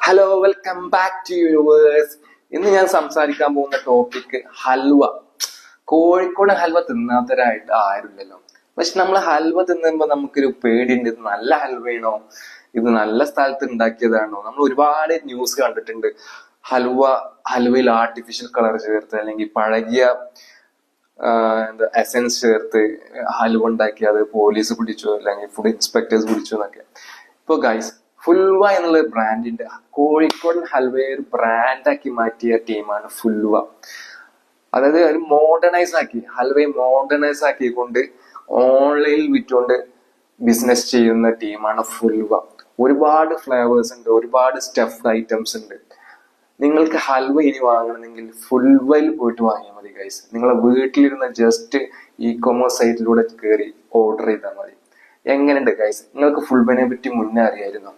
Hello, welcome back to yours. ഇന്ന് ഞാൻ സംസാരിക്കാൻ പോകുന്ന ടോപ്പിക് ഹൽവ. കോഴിക്കോട് ഹൽവ തിന്നാത്തവരായിട്ട് ആരുമില്ലല്ലോ. പക്ഷെ നമ്മൾ ഹൽവ തിന്നുമ്പോ നമുക്കൊരു പേടിയുണ്ട്, ഇത് നല്ല ഹൽവയാണോ, ഇത് നല്ല സ്ഥലത്ത് ഉണ്ടാക്കിയതാണോ. നമ്മൾ ഒരുപാട് ന്യൂസ് കണ്ടിട്ടുണ്ട്. ഹൽവയിൽ ആർട്ടിഫിഷ്യൽ കളർ ചേർത്ത് അല്ലെങ്കിൽ പഴകിയ എസൻസ് ചേർത്ത് ഹൽവ ഉണ്ടാക്കി അത് പോലീസ് പിടിച്ചു അല്ലെങ്കിൽ ഫുഡ് ഇൻസ്പെക്ടേഴ്സ് പിടിച്ചു എന്നൊക്കെ. ഇപ്പൊ ഗൈസ്, ഫുൽവ എന്നുള്ള ബ്രാൻഡിന്റെ കോഴിക്കോടൻ ഹൽവയെ ഒരു ബ്രാൻഡാക്കി മാറ്റിയ ടീമാണ് ഫുൽവ. അതായത് ഒരു മോഡേണൈസ് ആക്കി, ഹൽവയെ മോഡേണൈസ് ആക്കിക്കൊണ്ട് ഓൺലൈനിൽ വിറ്റുകൊണ്ട് ബിസിനസ് ചെയ്യുന്ന ടീമാണ് ഫുൽവ. ഒരുപാട് ഫ്ലേവേഴ്സ് ഉണ്ട്, ഒരുപാട് സ്റ്റഫ്ഡ് ഐറ്റംസ് ഉണ്ട്. നിങ്ങൾക്ക് ഹൽവ ഇനി വാങ്ങണമെങ്കിൽ ഫുൽവയിൽ പോയിട്ട് വാങ്ങിയാൽ മതി ഗൈസ്. നിങ്ങളെ വീട്ടിലിരുന്ന് ജസ്റ്റ് ഇ-കൊമേഴ്സ് സൈറ്റിലൂടെ കയറി ഓർഡർ ചെയ്താൽ മതി. എങ്ങനെയുണ്ട് ഗൈസ്? നിങ്ങൾക്ക് ഫുൽവനെ പറ്റി മുന്നേ അറിയായിരുന്നോ?